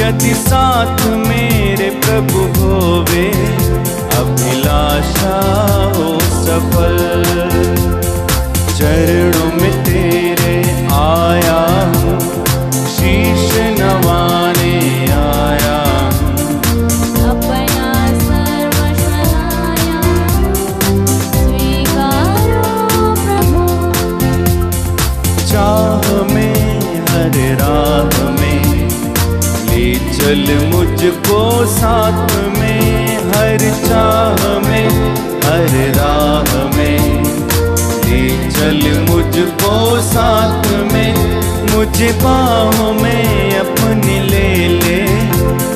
यदि साथ मेरे प्रभु होवे, अभिलाषा हो सफल। चरणों में तेरे आया हूँ, शीश नवाने आया हूँ। अपना सर्वस्व लाया, स्वीकारो प्रभु। चाह में हर राह में ले चल मुझको साथ में, हर चाह में हर राह में ले चल मुझको साथ में। मुझे बाहों में अपनी ले ले,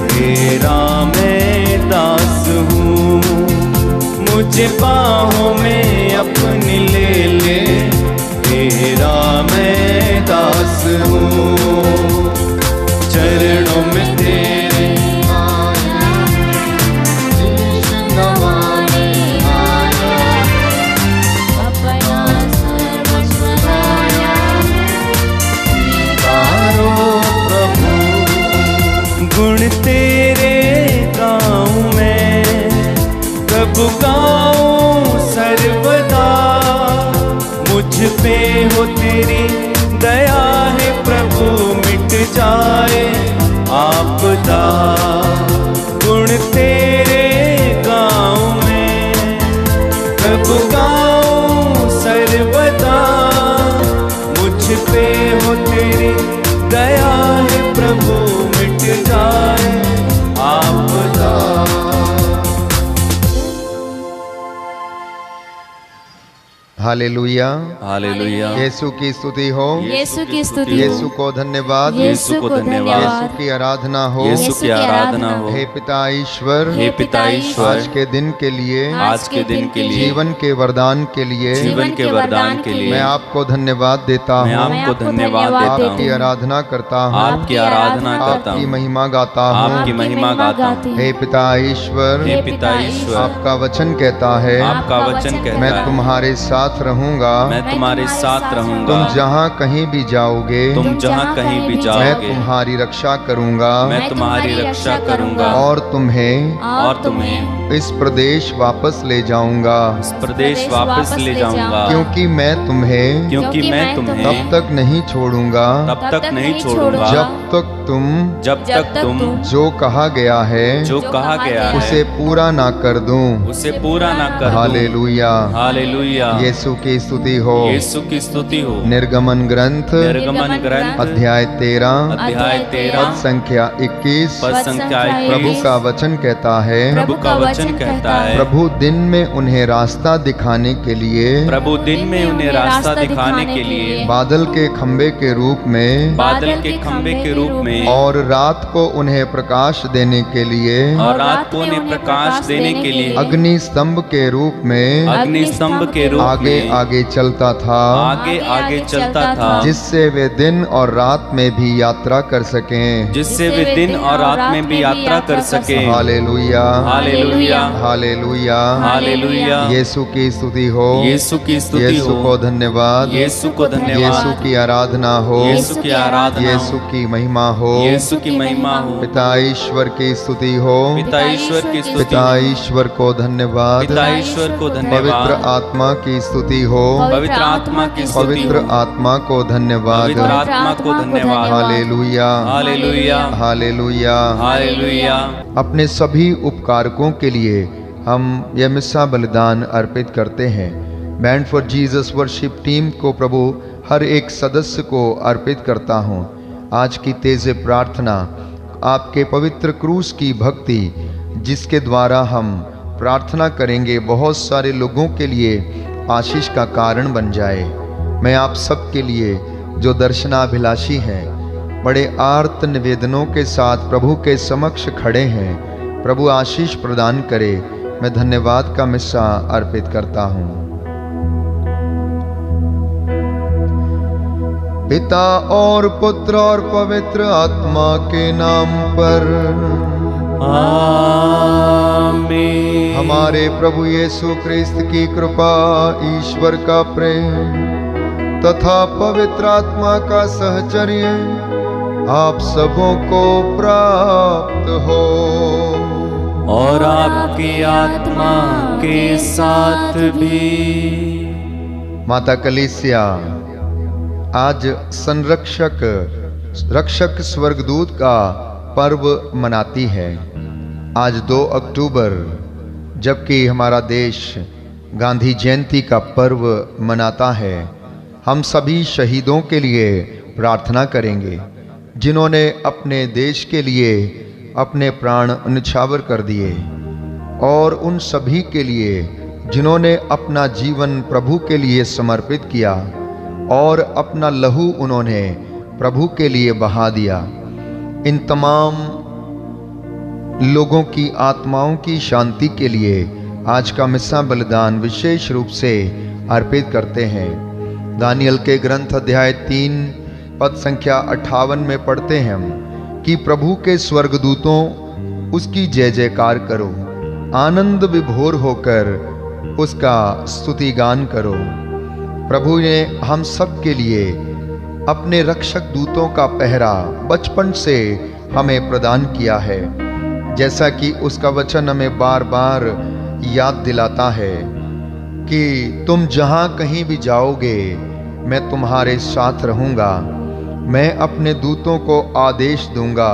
तेरा मैं दास हूँ। मुझे बाहों में अपनी ले ले, तेरा मैं दास हूँ। चरणों में तेरे आया, शीश नवाने आया, अपना सर्वस्व लाया, स्वीकारो प्रभु। गुण तेरे गाऊं मैं, प्रभु गाऊं सर्वदा। मुझ पे हो तेरी दया है प्रभु, मिट जाए आपदा। गुण तेरे गाऊं मैं, प्रभु गाऊं सर्वदा। मुझ पे हो तेरी दया है प्रभु, मिट जाए आपदा। Hallelujah, hallelujah. यीशु की स्तुति हो, यीशु की स्तुति हो, यीशु को धन्यवाद, यीशु को धन्यवाद, यीशु की आराधना हो, यीशु की आराधना हो। हे पिता ईश्वर, हे पिता ईश्वर, आज के दिन के लिए, आज के दिन के लिए, जीवन के वरदान के लिए, जीवन के वरदान के लिए मैं आपको धन्यवाद देता मैं हूँ, आपको धन्यवाद देता आपकी हूँ। आराधना करता हूँ, आपकी आराधना करता आपकी हूँ, महिमा गाता आपकी हूँ। महिमा गाता हूँ। हे पिता ईश्वर, हे पिता ईश्वर, आपका वचन कहता है, आपका वचन कहता मैं है, तुम्हारे साथ रहूंगा। मैं तुम्हारे साथ रहूंगा। तुम जहाँ कहीं भी जाओगे, तुम जहाँ कहीं भी मैं जाओगे, तुम्हारी रक्षा करूंगा मैं तुम्हारी रक्षा करूंगा और तुम्हें इस प्रदेश वापस ले जाऊंगा, इस प्रदेश वापस ले जाऊंगा। क्योंकि मैं तुम्हें क्योंकि मैं तुम्हें तब तक नहीं छोड़ूंगा तब तक नहीं छोड़ूंगा जब तक तुम जो कहा गया है जो कहा गया है उसे पूरा ना कर दूं। उसे पूरा ना कर दूं। Hallelujah, hallelujah. यीशु की स्तुति हो। यीशु की स्तुति हो। निर्गमन ग्रंथ निर्गमन ग्रंथ अध्याय 13 अध्याय 13 पद संख्या 21 पद संख्या 21 प्रभु का वचन कहता है, प्रभु का वचन कहता है, प्रभु दिन में उन्हें रास्ता दिखाने के लिए, प्रभु दिन में उन्हें रास्ता दिखाने के लिए बादल के खंबे के रूप में, बादल के खंबे के रूप में और रात को उन्हें प्रकाश देने के लिए, और रात को उन्हें प्रकाश देने के लिए अग्नि स्तंभ के रूप में अग्नि स्तंभ के रूप आगे में आगे चलता था, आगे आगे चलता था, जिससे वे दिन और रात में भी यात्रा कर सकें। जिससे वे दिन और रात में भी यात्रा कर सके। Hallelujah, hallelujah. Hallelujah, hallelujah. यीशु की स्तुति हो। यीशु की स्तुति यीशु हो। को धन्यवाद। यीशु को धन्यवाद। यीशु की आराधना हो। यीशु की आराधना हो। यीशु की महिमा हो। यीशु की महिमा हो। पिता ईश्वर की स्तुति हो। पिता ईश्वर की स्तुति पिता हो। ईश्वर को धन्यवाद। पिता ईश्वर को पवित्र धन्यवाद। आत्मा की स्तुति हो। पवित्र आत्मा की स्तुति पवित्र हो। आत्मा को धन्यवाद। पवित्र आत्मा को धन्यवाद। Hallelujah, hallelujah. Hallelujah, hallelujah. अपने सभी उपकारकों के लिए हम यह मिस्सा बलिदान अर्पित करते हैं। Band for Jesus worship team को प्रभु हर एक सदस्य को अर्पित करता हूँ। आज की तेज प्रार्थना आपके पवित्र क्रूस की भक्ति, जिसके द्वारा हम प्रार्थना करेंगे, बहुत सारे लोगों के लिए आशीष का कारण बन जाए। मैं आप सब के लिए जो दर्शनाभिलाषी हैं, बड़े आर्त निवेदनों के साथ प्रभु के समक्ष खड़े हैं, प्रभु आशीष प्रदान करे। मैं धन्यवाद का मिस्सा अर्पित करता हूँ। पिता और पुत्र और पवित्र आत्मा के नाम पर आमीन। हमारे प्रभु यीशु क्रिस्त की कृपा, ईश्वर का प्रेम तथा पवित्र आत्मा का सहचर्य आप सबों को प्राप्त हो। और आपकी आत्मा के साथ भी। माता कलीसिया आज रक्षक स्वर्गदूत का पर्व मनाती है। आज 2 अक्टूबर, जबकि हमारा देश गांधी जयंती का पर्व मनाता है, हम सभी शहीदों के लिए प्रार्थना करेंगे जिन्होंने अपने देश के लिए अपने प्राण न्यौछावर कर दिए, और उन सभी के लिए जिन्होंने अपना जीवन प्रभु के लिए समर्पित किया और अपना लहू उन्होंने प्रभु के लिए बहा दिया। इन तमाम लोगों की आत्माओं की शांति के लिए आज का मिस्सा बलिदान विशेष रूप से अर्पित करते हैं। दानियल के ग्रंथ अध्याय 3 पद संख्या 58 में पढ़ते हैं हम कि प्रभु के स्वर्गदूतों उसकी जय जयकार करो, आनंद विभोर होकर उसका स्तुति गान करो। प्रभु ने हम सब के लिए अपने रक्षक दूतों का पहरा बचपन से हमें प्रदान किया है, जैसा कि उसका वचन हमें बार बार याद दिलाता है कि तुम जहां कहीं भी जाओगे मैं तुम्हारे साथ रहूंगा। मैं अपने दूतों को आदेश दूंगा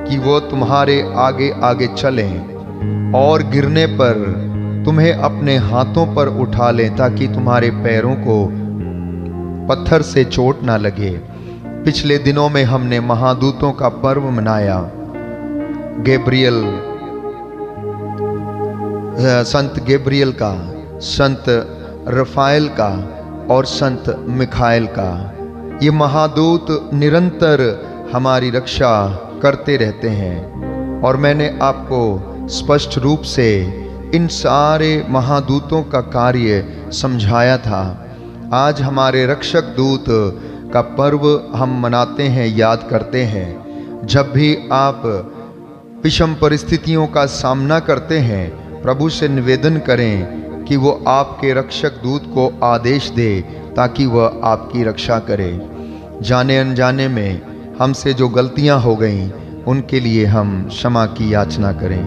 कि वो तुम्हारे आगे आगे चलें और गिरने पर तुम्हें अपने हाथों पर उठा लें ताकि तुम्हारे पैरों को पत्थर से चोट ना लगे। पिछले दिनों में हमने महादूतों का पर्व मनाया। गैब्रियल, संत गैब्रियल का, संत रफाएल का और संत मिखाएल का। ये महादूत निरंतर हमारी रक्षा करते रहते हैं और मैंने आपको स्पष्ट रूप से इन सारे महादूतों का कार्य समझाया था। आज हमारे रक्षक दूत का पर्व हम मनाते हैं, याद करते हैं। जब भी आप विषम परिस्थितियों का सामना करते हैं, प्रभु से निवेदन करें कि वो आपके रक्षक दूत को आदेश दे ताकि वह आपकी रक्षा करे। जाने अनजाने में हमसे जो गलतियां हो गईं उनके लिए हम क्षमा की याचना करें।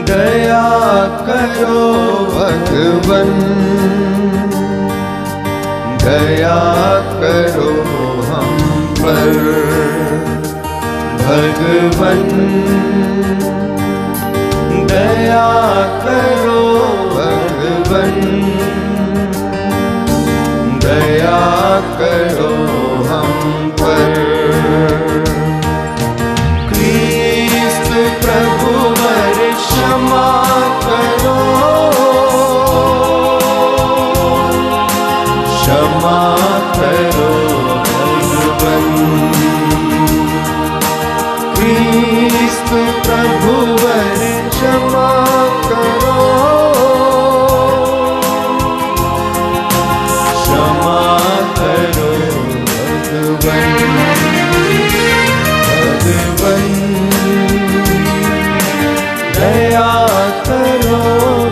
दया करो भगवन, दया करो हम पर। भगवन दया करो भगवन, दया करो हम पर। क्षमा करो, क्षमा करो भगवन। क्रिस्त प्रभुवर क्षमा करो, क्षमा करो भगवन। भगवन दया करो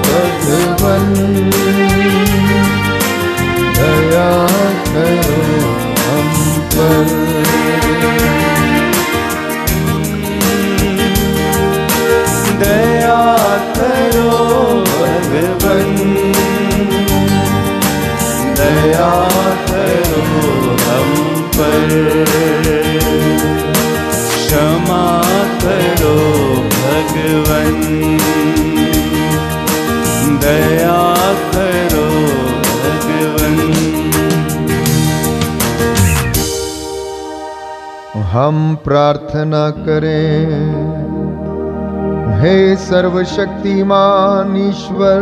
भगवन, दया करो हम पर। दया करो भगवन, दया करो हम पर। क्षमा करो भगवन, दया करो भगवन। हम प्रार्थना करें। हे सर्वशक्तिमान ईश्वर,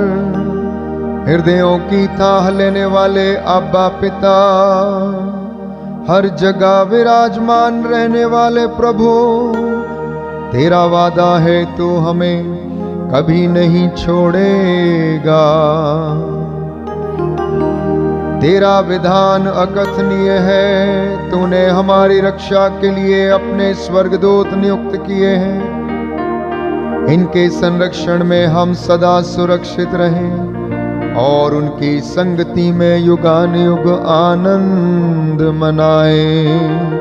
हृदयों की थाह लेने वाले अब्बा पिता, हर जगह विराजमान रहने वाले प्रभु, तेरा वादा है तू हमें कभी नहीं छोड़ेगा। तेरा विधान अकथनीय है। तूने हमारी रक्षा के लिए अपने स्वर्गदूत नियुक्त किए हैं। इनके संरक्षण में हम सदा सुरक्षित रहें और उनकी संगति में युगानुयुग आनंद मनाएं।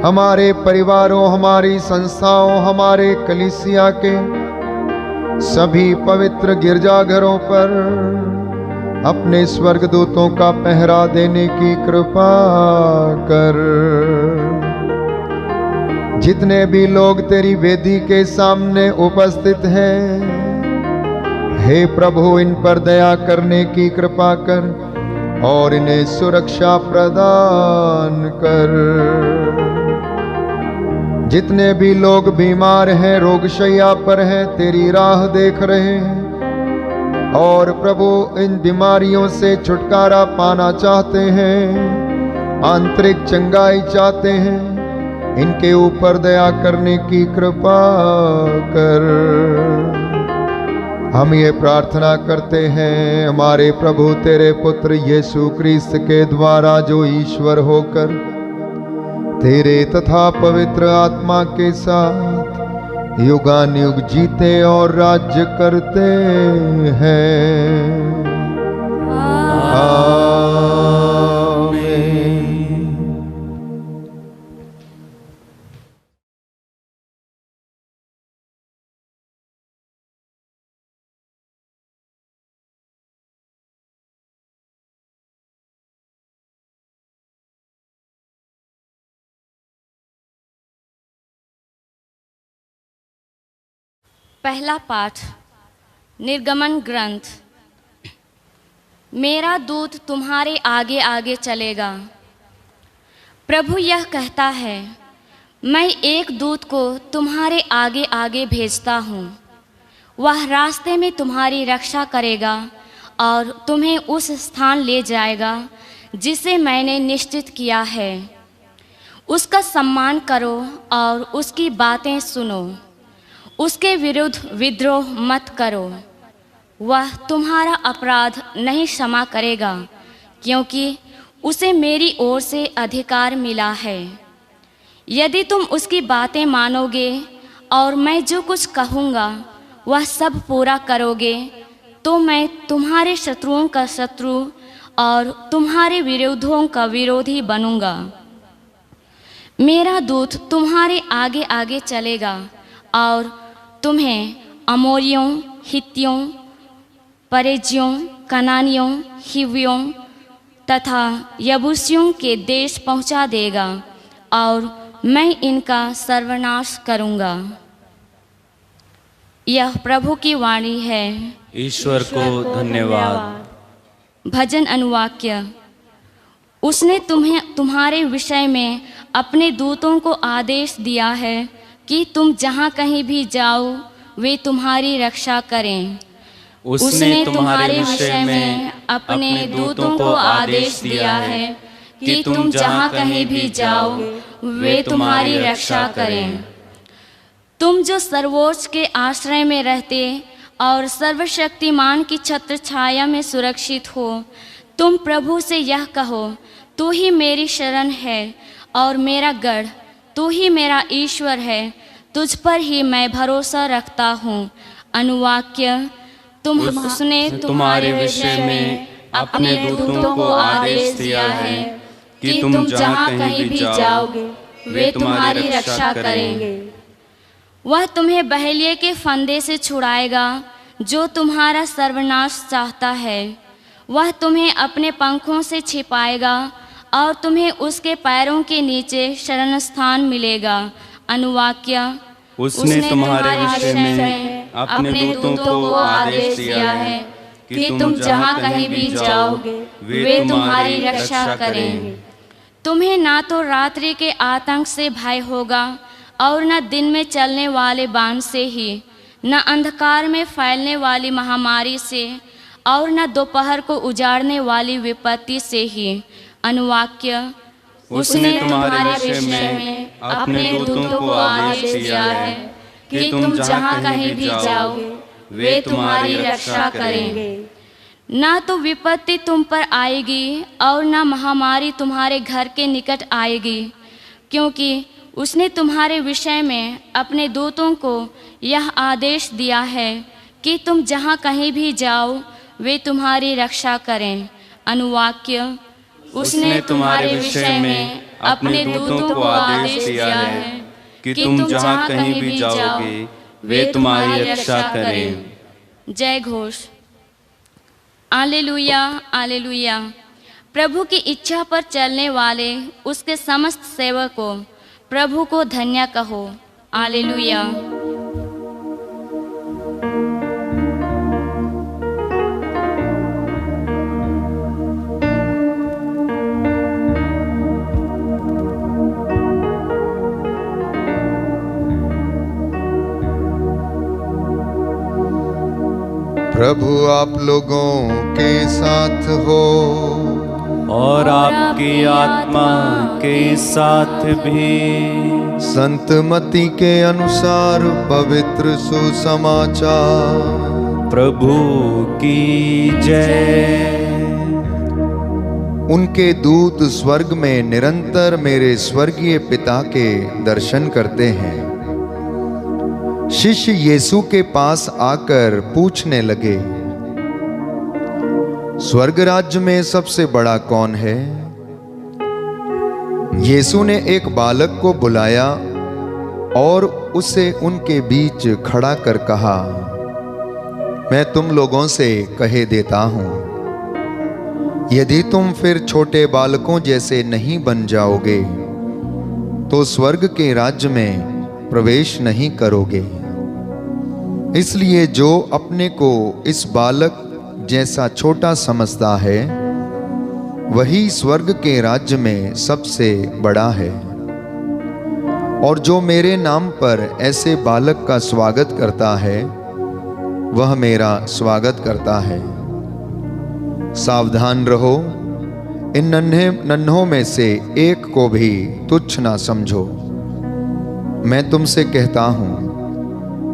हमारे परिवारों, हमारी संस्थाओं, हमारे कलीसिया के सभी पवित्र गिरजाघरों पर अपने स्वर्गदूतों का पहरा देने की कृपा कर। जितने भी लोग तेरी वेदी के सामने उपस्थित हैं, हे प्रभु, इन पर दया करने की कृपा कर और इन्हें सुरक्षा प्रदान कर। जितने भी लोग बीमार हैं, रोगशैया पर हैं, तेरी राह देख रहे हैं और प्रभु इन बीमारियों से छुटकारा पाना चाहते हैं, आंतरिक चंगाई चाहते हैं, इनके ऊपर दया करने की कृपा कर। हम ये प्रार्थना करते हैं हमारे प्रभु तेरे पुत्र यीशु क्रिस्त के द्वारा, जो ईश्वर होकर तेरे तथा पवित्र आत्मा के साथ युगानुयुग जीते और राज्य करते हैं। आमीन। पहला पाठ, निर्गमन ग्रंथ। मेरा दूत तुम्हारे आगे आगे चलेगा। प्रभु यह कहता है, मैं एक दूत को तुम्हारे आगे आगे भेजता हूँ। वह रास्ते में तुम्हारी रक्षा करेगा और तुम्हें उस स्थान ले जाएगा जिसे मैंने निश्चित किया है। उसका सम्मान करो और उसकी बातें सुनो। उसके विरुद्ध विद्रोह मत करो। वह तुम्हारा अपराध नहीं क्षमा करेगा, क्योंकि उसे मेरी ओर से अधिकार मिला है। यदि तुम उसकी बातें मानोगे और मैं जो कुछ कहूँगा वह सब पूरा करोगे, तो मैं तुम्हारे शत्रुओं का शत्रु और तुम्हारे विरोधियों का विरोधी बनूंगा। मेरा दूत तुम्हारे आगे आगे चलेगा और तुम्हें अमोरियों, हित्तियों, परिज्जियों, कनानियों, हिव्वियों तथा यबूसियों के देश पहुंचा देगा और मैं इनका सर्वनाश करूंगा। यह प्रभु की वाणी है। ईश्वर को धन्यवाद। भजन अनुवाक्य। उसने तुम्हारे विषय में अपने दूतों को आदेश दिया है कि तुम जहाँ कहीं भी जाओ वे तुम्हारी रक्षा करें। उसने तुम्हारे विषय में अपने दूतों को आदेश दिया है कि तुम जहाँ कहीं भी जाओ वे तुम्हारी रक्षा करें। तुम जो सर्वोच्च के आश्रय में रहते और सर्वशक्तिमान की छत्र छाया में सुरक्षित हो, तुम प्रभु से यह कहो, तू ही मेरी शरण है और मेरा गढ़, तू ही मेरा ईश्वर है, तुझ पर ही मैं भरोसा रखता हूँ। अनुवाक्य। उसने तुम्हारे विषय में अपने दूतों को आदेश दिया है कि तुम जहाँ कहीं भी जाओगे वे तुम्हारी रक्षा करेंगे। वह तुम्हें बहेलिये के फंदे से छुड़ाएगा जो तुम्हारा सर्वनाश चाहता है। वह तुम्हें अपने पंखों से छिपाएगा और तुम्हें उसके पैरों के नीचे शरण स्थान मिलेगा। अनुवाक्य। उसने तुम्हारे विषय में अपने दूतों को आदेश दिया है कि तुम जहाँ कहीं भी जाओगे वे तुम्हारी रक्षा करेंगे। तुम्हें ना तो रात्रि के आतंक से भय होगा और न दिन में चलने वाले बाण से ही, न अंधकार में फैलने वाली महामारी से और न दोपहर को उजाड़ने वाली विपत्ति से ही। अनुवाक्य, उसने तुम्हारे विषय में अपने दूतों को आदेश दिया है कि तुम जहाँ कहीं भी जाओ वे तुम्हारी रक्षा करेंगे। ना तो विपत्ति तुम पर आएगी और न महामारी तुम्हारे घर के निकट आएगी, क्योंकि उसने तुम्हारे विषय में अपने दूतों को यह आदेश दिया है कि तुम जहाँ कहीं भी जाओ वे तुम्हारी रक्षा करें। अनुवाक्य, उसने तुम्हारे विषय में अपने दूतों को आदेश दिया है कि तुम जहाँ कहीं भी जाओगे वे तुम्हारी रक्षा करें। जय घोष। आलेलुया, आलेलुया। प्रभु की इच्छा पर चलने वाले उसके समस्त सेवकों, प्रभु को धन्य कहो। आलेलुया। प्रभु आप लोगों के साथ हो और आपकी आत्मा के साथ भी। संत मत्ती के अनुसार पवित्र सुसमाचार। प्रभु की जय। उनके दूत स्वर्ग में निरंतर मेरे स्वर्गीय पिता के दर्शन करते हैं। शिष्य यीशु के पास आकर पूछने लगे, स्वर्ग राज्य में सबसे बड़ा कौन है? यीशु ने एक बालक को बुलाया और उसे उनके बीच खड़ा कर कहा, मैं तुम लोगों से कहे देता हूं, यदि तुम फिर छोटे बालकों जैसे नहीं बन जाओगे तो स्वर्ग के राज्य में प्रवेश नहीं करोगे। इसलिए जो अपने को इस बालक जैसा छोटा समझता है वही स्वर्ग के राज्य में सबसे बड़ा है। और जो मेरे नाम पर ऐसे बालक का स्वागत करता है वह मेरा स्वागत करता है। सावधान रहो, इन नन्हों में से एक को भी तुच्छ ना समझो। मैं तुमसे कहता हूं,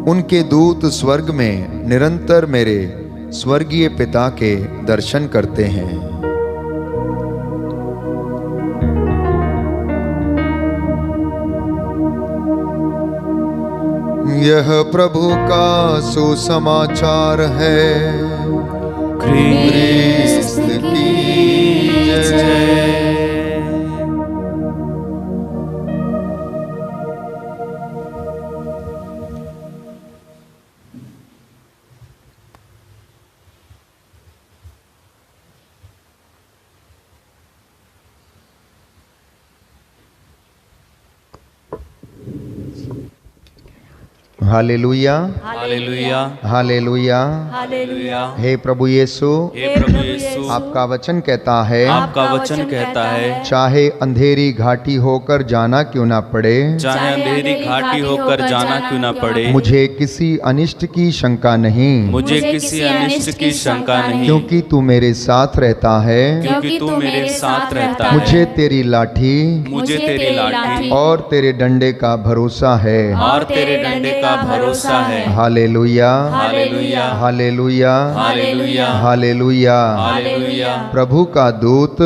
उनके दूत स्वर्ग में निरंतर मेरे स्वर्गीय पिता के दर्शन करते हैं। यह प्रभु का सुसमाचार है। ख्रीस्त की जय। Hallelujah, hallelujah, hallelujah, hallelujah. हे प्रभु यीशु, हे प्रभु यीशु, आपका वचन कहता है, आपका वचन कहता है, चाहे अंधेरी घाटी होकर जाना क्यों ना पड़े, चाहे अंधेरी घाटी होकर जाना क्यों ना पड़े, मुझे किसी अनिष्ट की शंका नहीं, मुझे किसी अनिष्ट की शंका नहीं, क्योंकि तू मेरे साथ रहता है, क्योंकि तू मेरे साथ रहता है। मुझे तेरी लाठी मुझे तेरी लाठी और तेरे डंडे का भरोसा है। और तेरे डंडे का भरोसा है। Hallelujah, hallelujah, hallelujah, hallelujah, hallelujah. Hallelujah. प्रभु का दूत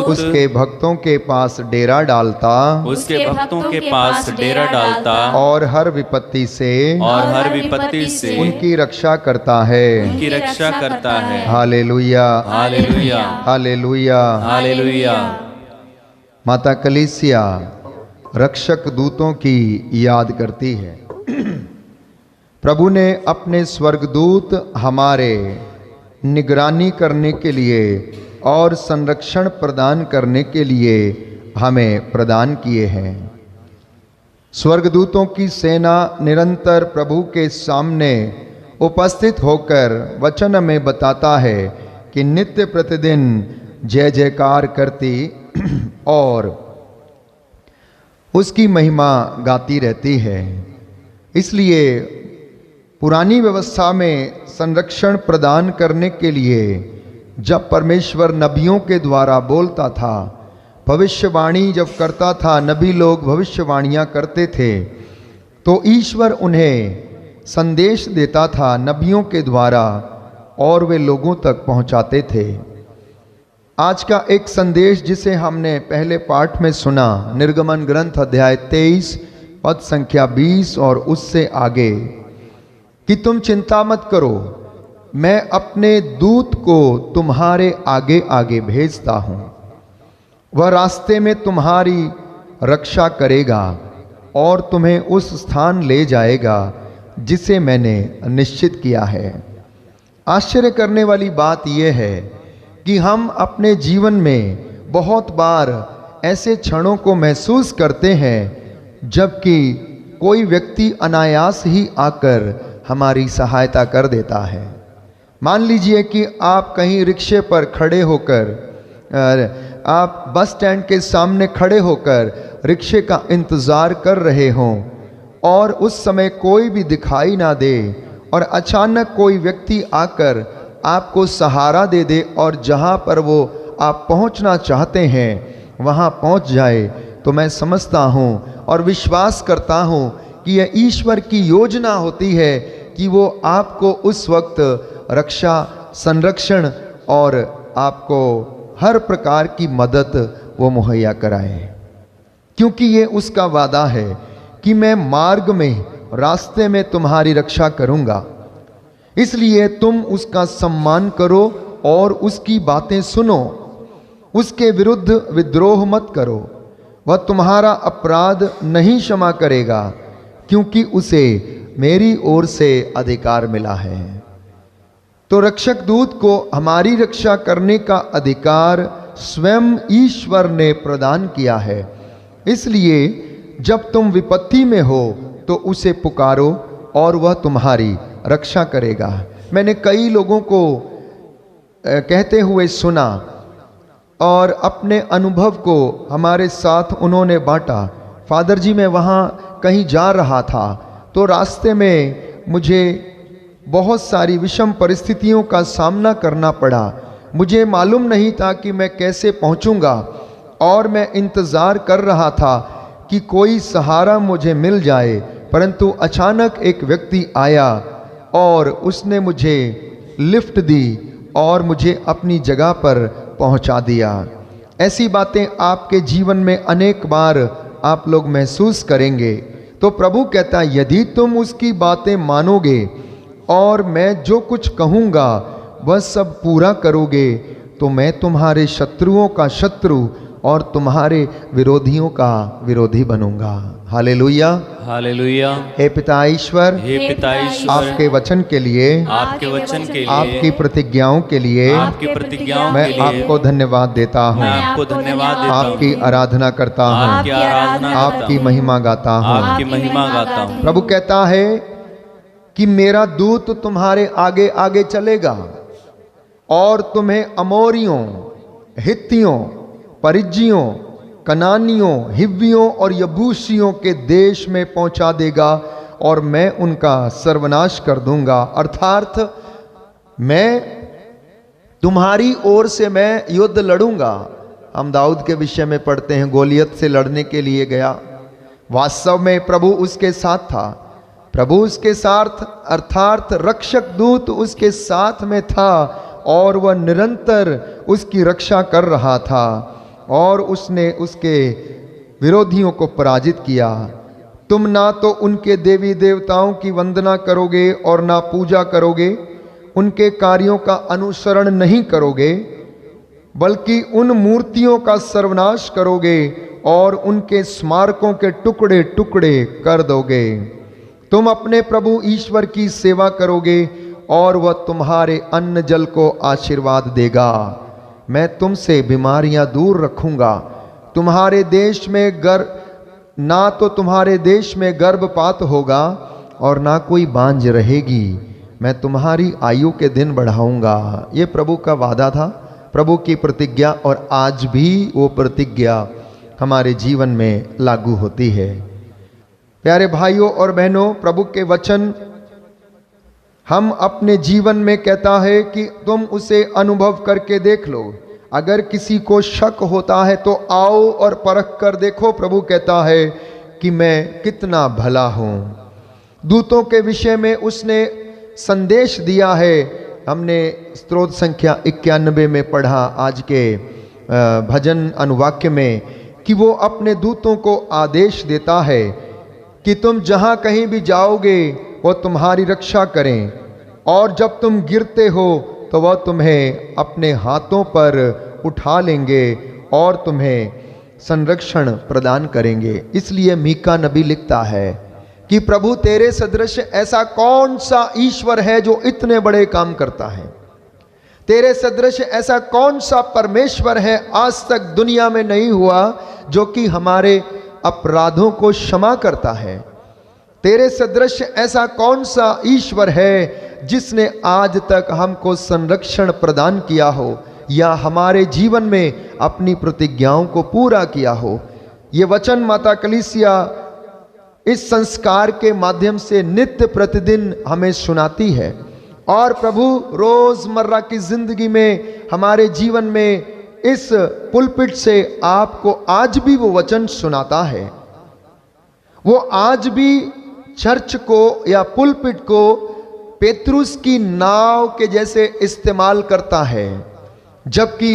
उसके भक्तों के पास डेरा डालता, उसके भक्तों के पास डेरा डालता और हर विपत्ति से उनकी रक्षा करता है। उनकी रक्षा करता है। Hallelujah, hallelujah, hallelujah, hallelujah. माता कलीसिया रक्षक दूतों की याद करती है। प्रभु ने अपने स्वर्गदूत हमारे निगरानी करने के लिए और संरक्षण प्रदान करने के लिए हमें प्रदान किए हैं। स्वर्गदूतों की सेना निरंतर प्रभु के सामने उपस्थित होकर वचन में बताता है कि नित्य प्रतिदिन जय जयकार करती और उसकी महिमा गाती रहती है। इसलिए पुरानी व्यवस्था में संरक्षण प्रदान करने के लिए जब परमेश्वर नबियों के द्वारा बोलता था, भविष्यवाणी जब करता था, नबी लोग भविष्यवाणियाँ करते थे, तो ईश्वर उन्हें संदेश देता था नबियों के द्वारा और वे लोगों तक पहुंचाते थे। आज का एक संदेश जिसे हमने पहले पाठ में सुना, निर्गमन ग्रंथ अध्याय 23 पद संख्या 20 और उससे आगे, कि तुम चिंता मत करो, मैं अपने दूत को तुम्हारे आगे आगे भेजता हूँ, वह रास्ते में तुम्हारी रक्षा करेगा और तुम्हें उस स्थान ले जाएगा जिसे मैंने निश्चित किया है। आश्चर्य करने वाली बात यह है कि हम अपने जीवन में बहुत बार ऐसे क्षणों को महसूस करते हैं जबकि कोई व्यक्ति अनायास ही आकर हमारी सहायता कर देता है। मान लीजिए कि आप कहीं रिक्शे पर खड़े होकर, आप बस स्टैंड के सामने खड़े होकर रिक्शे का इंतज़ार कर रहे हों और उस समय कोई भी दिखाई ना दे और अचानक कोई व्यक्ति आकर आपको सहारा दे दे और जहाँ पर वो आप पहुँचना चाहते हैं वहाँ पहुँच जाए, तो मैं समझता हूँ और विश्वास करता हूँ कि यह ईश्वर की योजना होती है कि वो आपको उस वक्त रक्षा, संरक्षण और आपको हर प्रकार की मदद वो मुहैया कराए, क्योंकि ये उसका वादा है कि मैं मार्ग में, रास्ते में तुम्हारी रक्षा करूंगा। इसलिए तुम उसका सम्मान करो और उसकी बातें सुनो, उसके विरुद्ध विद्रोह मत करो। वह तुम्हारा अपराध नहीं क्षमा करेगा, क्योंकि उसे मेरी ओर से अधिकार मिला है। तो रक्षक दूत को हमारी रक्षा करने का अधिकार स्वयं ईश्वर ने प्रदान किया है। इसलिए जब तुम विपत्ति में हो तो उसे पुकारो और वह तुम्हारी रक्षा करेगा। मैंने कई लोगों को कहते हुए सुना और अपने अनुभव को हमारे साथ उन्होंने बांटा। फादर जी, मैं वहाँ कहीं जा रहा था तो रास्ते में मुझे बहुत सारी विषम परिस्थितियों का सामना करना पड़ा। मुझे मालूम नहीं था कि मैं कैसे पहुँचूँगा और मैं इंतज़ार कर रहा था कि कोई सहारा मुझे मिल जाए, परंतु अचानक एक व्यक्ति आया और उसने मुझे लिफ्ट दी और मुझे अपनी जगह पर पहुंचा दिया। ऐसी बातें आपके जीवन में अनेक बार आप लोग महसूस करेंगे। तो प्रभु कहता है, यदि तुम उसकी बातें मानोगे और मैं जो कुछ कहूँगा वह सब पूरा करोगे, तो मैं तुम्हारे शत्रुओं का शत्रु और तुम्हारे विरोधियों का विरोधी बनूंगा। Hallelujah, hallelujah. हे पिता ईश्वर, हे पिता ईश्वर, आपके वचन के लिए, आपके वचन के लिए, आपकी प्रतिज्ञाओं के लिए, आपकी प्रतिज्ञाओं मैं के लिए आपको धन्यवाद देता हूँ, मैं आपको धन्यवाद देता हूँ, आपकी आराधना करता हूँ, आपकी आराधना करता आपकी हूँ, महिमा गाता हूँ। आपकी महिमा गाता हूँ। प्रभु कहता है कि मेरा दूत तुम्हारे आगे आगे चलेगा और तुम्हें अमोरियों, हित्तियों, परिज्जियों, कनानियों, हिव्वियों और यबूसियों के देश में पहुंचा देगा और मैं उनका सर्वनाश कर दूंगा। अर्थात मैं तुम्हारी ओर से मैं युद्ध लड़ूंगा। हम दाऊद के विषय में पढ़ते हैं, गोलियत से लड़ने के लिए गया। वास्तव में प्रभु उसके साथ था, प्रभु उसके साथ अर्थात रक्षक दूत उसके साथ में था और वह निरंतर उसकी रक्षा कर रहा था और उसने उसके विरोधियों को पराजित किया। तुम ना तो उनके देवी देवताओं की वंदना करोगे और ना पूजा करोगे, उनके कार्यों का अनुसरण नहीं करोगे, बल्कि उन मूर्तियों का सर्वनाश करोगे और उनके स्मारकों के टुकड़े टुकड़े कर दोगे। तुम अपने प्रभु ईश्वर की सेवा करोगे और वह तुम्हारे अन्न जल को आशीर्वाद देगा। मैं तुमसे बीमारियां दूर रखूंगा। तुम्हारे देश में ना तो तुम्हारे देश में गर्भपात होगा और ना कोई बांझ रहेगी। मैं तुम्हारी आयु के दिन बढ़ाऊंगा। ये प्रभु का वादा था, प्रभु की प्रतिज्ञा, और आज भी वो प्रतिज्ञा हमारे जीवन में लागू होती है। प्यारे भाइयों और बहनों, प्रभु के वचन हम अपने जीवन में कहता है कि तुम उसे अनुभव करके देख लो। अगर किसी को शक होता है तो आओ और परख कर देखो। प्रभु कहता है कि मैं कितना भला हूँ। दूतों के विषय में उसने संदेश दिया है। हमने स्तोत्र संख्या 91 में पढ़ा आज के भजन अनुवाक्य में कि वो अपने दूतों को आदेश देता है कि तुम जहाँ कहीं भी जाओगे वो तुम्हारी रक्षा करें, और जब तुम गिरते हो तो वह तुम्हें अपने हाथों पर उठा लेंगे और तुम्हें संरक्षण प्रदान करेंगे। इसलिए मीका नबी लिखता है कि प्रभु तेरे सदृश ऐसा कौन सा ईश्वर है जो इतने बड़े काम करता है। तेरे सदृश ऐसा कौन सा परमेश्वर है, आज तक दुनिया में नहीं हुआ, जो कि हमारे अपराधों को क्षमा करता है। तेरे सदृश ऐसा कौन सा ईश्वर है जिसने आज तक हमको संरक्षण प्रदान किया हो या हमारे जीवन में अपनी प्रतिज्ञाओं को पूरा किया हो। ये वचन माता कलीसिया इस संस्कार के माध्यम से नित्य प्रतिदिन हमें सुनाती है, और प्रभु रोजमर्रा की जिंदगी में हमारे जीवन में इस पुलपिट से आपको आज भी वो वचन सुनाता है। वो आज भी चर्च को या पुलपिट को पेतरुस की नाव के जैसे इस्तेमाल करता है। जबकि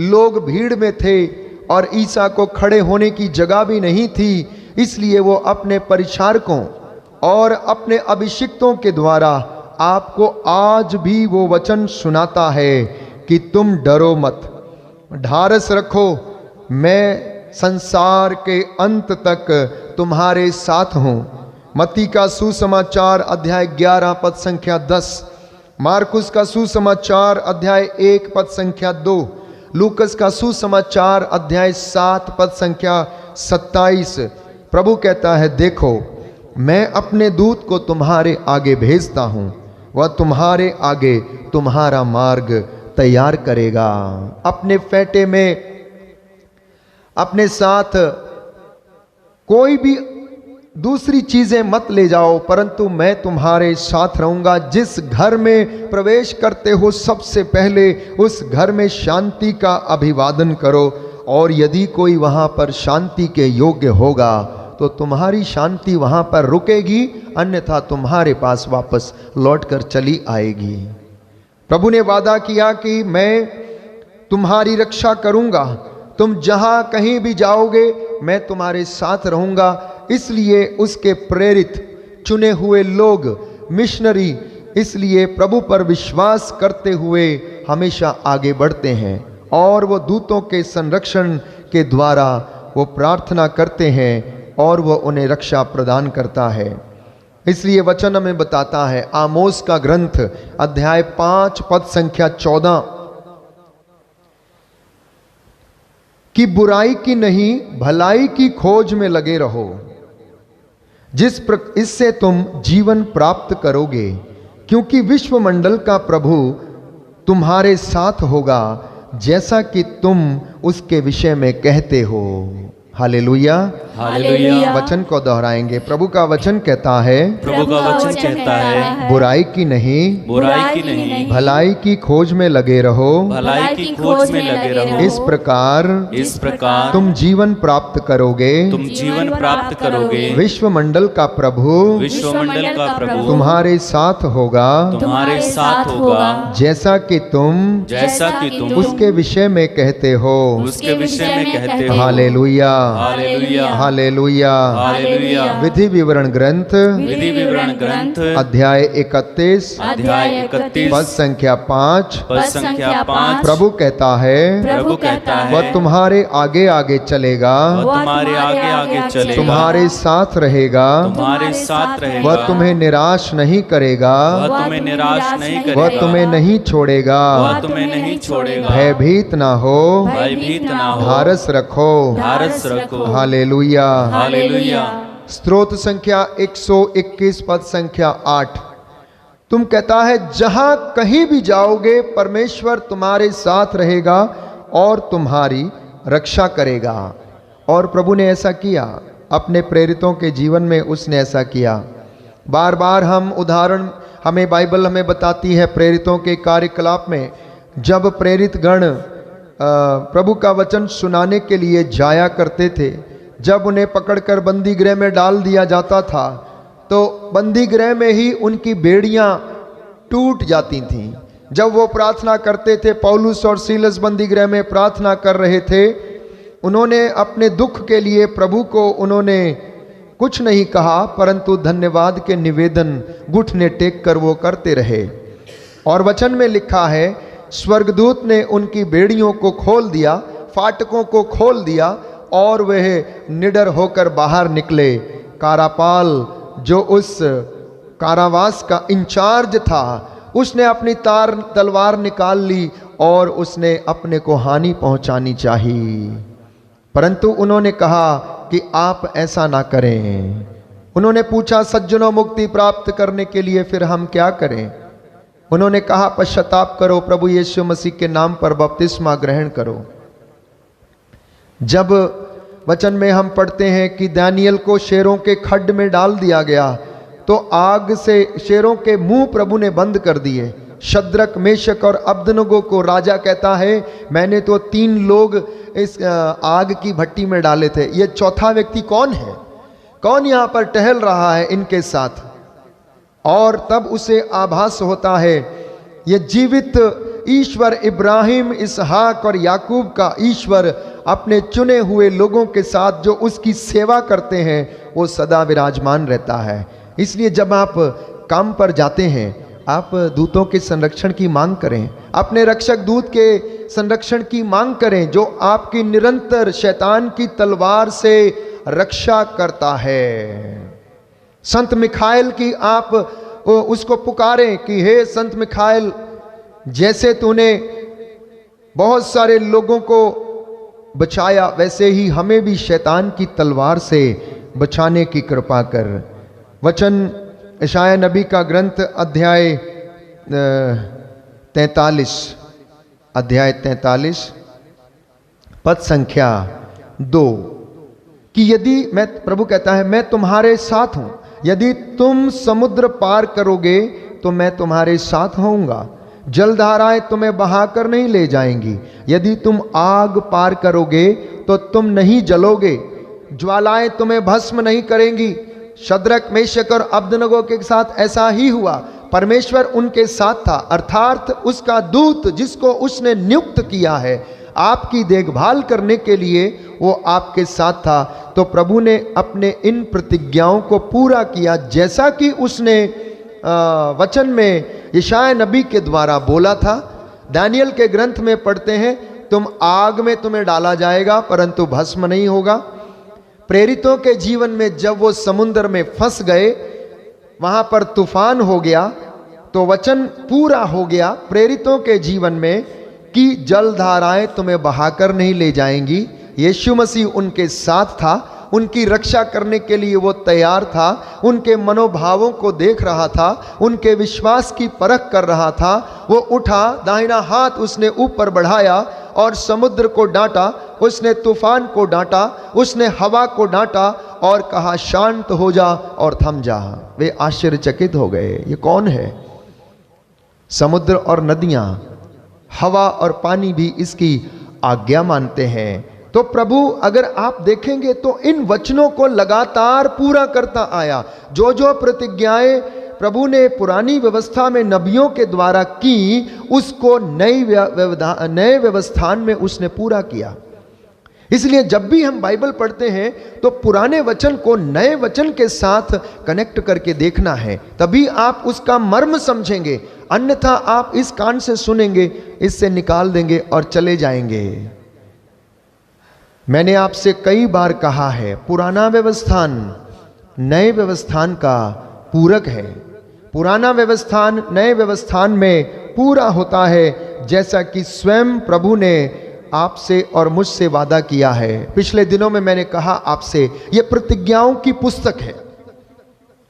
लोग भीड़ में थे और ईसा को खड़े होने की जगह भी नहीं थी, इसलिए वो अपने परिचारकों और अपने अभिषिक्तों के द्वारा आपको आज भी वो वचन सुनाता है कि तुम डरो मत, ढारस रखो, मैं संसार के अंत तक तुम्हारे साथ हूँ। मत्ती का सुसमाचार अध्याय 11 पद संख्या 10, मार्कुस का सुसमाचार अध्याय 1 पद संख्या 2, लूकस का सुसमाचार अध्याय 7 पद संख्या 27। प्रभु कहता है, देखो मैं अपने दूत को तुम्हारे आगे भेजता हूँ, वह तुम्हारे आगे तुम्हारा मार्ग तैयार करेगा। अपने फेटे में अपने साथ कोई भी दूसरी चीजें मत ले जाओ, परंतु मैं तुम्हारे साथ रहूंगा। जिस घर में प्रवेश करते हो सबसे पहले उस घर में शांति का अभिवादन करो, और यदि कोई वहां पर शांति के योग्य होगा तो तुम्हारी शांति वहां पर रुकेगी, अन्यथा तुम्हारे पास वापस लौटकर चली आएगी। प्रभु ने वादा किया कि मैं तुम्हारी रक्षा करूंगा, तुम जहां कहीं भी जाओगे मैं तुम्हारे साथ रहूंगा। इसलिए उसके प्रेरित चुने हुए लोग, मिशनरी, इसलिए प्रभु पर विश्वास करते हुए हमेशा आगे बढ़ते हैं, और वो दूतों के संरक्षण के द्वारा वो प्रार्थना करते हैं और वो उन्हें रक्षा प्रदान करता है। इसलिए वचन हमें बताता है, आमोस का ग्रंथ अध्याय 5 पद संख्या 14, कि बुराई की नहीं भलाई की खोज में लगे रहो, इससे तुम जीवन प्राप्त करोगे, क्योंकि विश्वमंडल का प्रभु तुम्हारे साथ होगा, जैसा कि तुम उसके विषय में कहते हो। Hallelujah, hallelujah. वचन को दोहराएंगे। प्रभु का वचन कहता है, प्रभु का वचन कहता है, बुराई की नहीं बुराई की नहीं भलाई की खोज में लगे रहो, भलाई की खोज में लगे रहो। इस प्रकार तुम जीवन प्राप्त करोगे, जीवन प्राप्त करोगे। विश्वमंडल का प्रभु विश्वमंडल का प्रभु तुम्हारे साथ होगा, तुम्हारे साथ होगा, जैसा कि तुम उसके विषय में कहते हो। उसके विषय में कहते हो। Hallelujah, hallelujah, hallelujah, hallelujah. विधि विवरण ग्रंथ अध्याय 31 पद संख्या 5 प्रभु कहता है, वह तुम्हारे आगे आगे चलेगा, तुम्हारे आगे आगे चलेगा, तुम्हारे साथ रहेगा, तुम्हारे साथ रहेगा, वह तुम्हें निराश नहीं करेगा, वह तुम्हें निराश नहीं करेगा, वह तुम्हें नहीं छोड़ेगा, वह तुम्हें नहीं छोड़ेगा। भयभीत ना हो, भयभीत ना हो, ढारस रखो, ढारस रखो। Hallelujah, hallelujah. स्तोत्र संख्या 121 पद संख्या 8 तुम कहता है, जहां कहीं भी जाओगे परमेश्वर तुम्हारे साथ रहेगा और तुम्हारी रक्षा करेगा। और प्रभु ने ऐसा किया, अपने प्रेरितों के जीवन में उसने ऐसा किया। बार बार हम उदाहरण हमें बाइबल हमें बताती है प्रेरितों के कार्यकलाप में जब प्रेरित गण प्रभु का वचन सुनाने के लिए जाया करते थे, जब उन्हें पकड़कर बंदी गृह में डाल दिया जाता था तो बंदी गृह में ही उनकी बेड़ियां टूट जाती थीं। जब वो प्रार्थना करते थे, पौलुस और सीलस बंदी गृह में प्रार्थना कर रहे थे, उन्होंने अपने दुख के लिए प्रभु को उन्होंने कुछ नहीं कहा, परंतु धन्यवाद के निवेदन घुटने टेक कर वो करते रहे। और वचन में लिखा है, स्वर्गदूत ने उनकी बेड़ियों को खोल दिया, फाटकों को खोल दिया और वह निडर होकर बाहर निकले। कारापाल जो उस कारावास का इंचार्ज था, उसने अपनी तलवार निकाल ली और उसने अपने को हानि पहुंचानी चाहिए, परंतु उन्होंने कहा कि आप ऐसा ना करें। उन्होंने पूछा, सज्जनों मुक्ति प्राप्त करने के लिए फिर हम क्या करें? उन्होंने कहा, पश्चाताप करो, प्रभु यीशु मसीह के नाम पर बपतिस्मा ग्रहण करो। जब वचन में हम पढ़ते हैं कि दानियल को शेरों के खड्ड में डाल दिया गया तो आग से शेरों के मुंह प्रभु ने बंद कर दिए। शद्रक, मेशक और अब्दनगो को राजा कहता है, मैंने तो 3 लोग इस आग की भट्टी में डाले थे, ये चौथा व्यक्ति कौन है? कौन यहाँ पर टहल रहा है इनके साथ? और तब उसे आभास होता है, ये जीवित ईश्वर इब्राहिम, इसहाक और याकूब का ईश्वर अपने चुने हुए लोगों के साथ जो उसकी सेवा करते हैं वो सदा विराजमान रहता है। इसलिए जब आप काम पर जाते हैं, आप दूतों के संरक्षण की मांग करें, अपने रक्षक दूत के संरक्षण की मांग करें जो आपकी निरंतर शैतान की तलवार से रक्षा करता है। संत मिखाइल की आप उसको पुकारें कि हे संत मिखाइल, जैसे तूने बहुत सारे लोगों को बचाया वैसे ही हमें भी शैतान की तलवार से बचाने की कृपा कर। वचन यशायाह नबी का ग्रंथ अध्याय 43 पद संख्या 2 कि यदि मैं, प्रभु कहता है, मैं तुम्हारे साथ हूं, यदि तुम समुद्र पार करोगे तो मैं तुम्हारे साथ होऊंगा, जलधाराएं तुम्हें बहाकर नहीं ले जाएंगी, यदि तुम आग पार करोगे तो तुम नहीं जलोगे, ज्वालाएं तुम्हें भस्म नहीं करेंगी। शद्रक, मेशक और अब्दनगो के साथ ऐसा ही हुआ। परमेश्वर उनके साथ था, अर्थात उसका दूत जिसको उसने नियुक्त किया है आपकी देखभाल करने के लिए, वो आपके साथ था। तो प्रभु ने अपने इन प्रतिज्ञाओं को पूरा किया जैसा कि उसने वचन में यशायाह नबी के द्वारा बोला था। दानियल के ग्रंथ में पढ़ते हैं, तुम आग में तुम्हें डाला जाएगा परंतु भस्म नहीं होगा। प्रेरितों के जीवन में जब वो समुद्र में फंस गए, वहां पर तूफान हो गया, तो वचन पूरा हो गया प्रेरितों के जीवन में कि जलधाराएं तुम्हें बहाकर नहीं ले जाएंगी। यीशु मसीह उनके साथ था, उनकी रक्षा करने के लिए वो तैयार था, उनके मनोभावों को देख रहा था, उनके विश्वास की परख कर रहा था। वो उठा, दाहिना हाथ उसने ऊपर बढ़ाया और समुद्र को डांटा, उसने तूफान को डांटा, उसने हवा को डांटा और कहा शांत हो जा और थम जा। वे आश्चर्यचकित हो गए, ये कौन है? समुद्र और नदियां, हवा और पानी भी इसकी आज्ञा मानते हैं। तो प्रभु, अगर आप देखेंगे तो इन वचनों को लगातार पूरा करता आया। जो जो प्रतिज्ञाएं प्रभु ने पुरानी व्यवस्था में नबियों के द्वारा की, उसको नए व्यवस्थान में उसने पूरा किया। इसलिए जब भी हम बाइबल पढ़ते हैं तो पुराने वचन को नए वचन के साथ कनेक्ट करके देखना है, तभी आप उसका मर्म समझेंगे। अन्यथा आप इस कान से सुनेंगे, इससे निकाल देंगे और चले जाएंगे। मैंने आपसे कई बार कहा है, पुराना व्यवस्थान नए व्यवस्थान का पूरक है। पुराना व्यवस्थान नए व्यवस्थान में पूरा होता है, जैसा कि स्वयं प्रभु ने आपसे और मुझसे वादा किया है। पिछले दिनों में मैंने कहा आपसे, यह प्रतिज्ञाओं की पुस्तक है।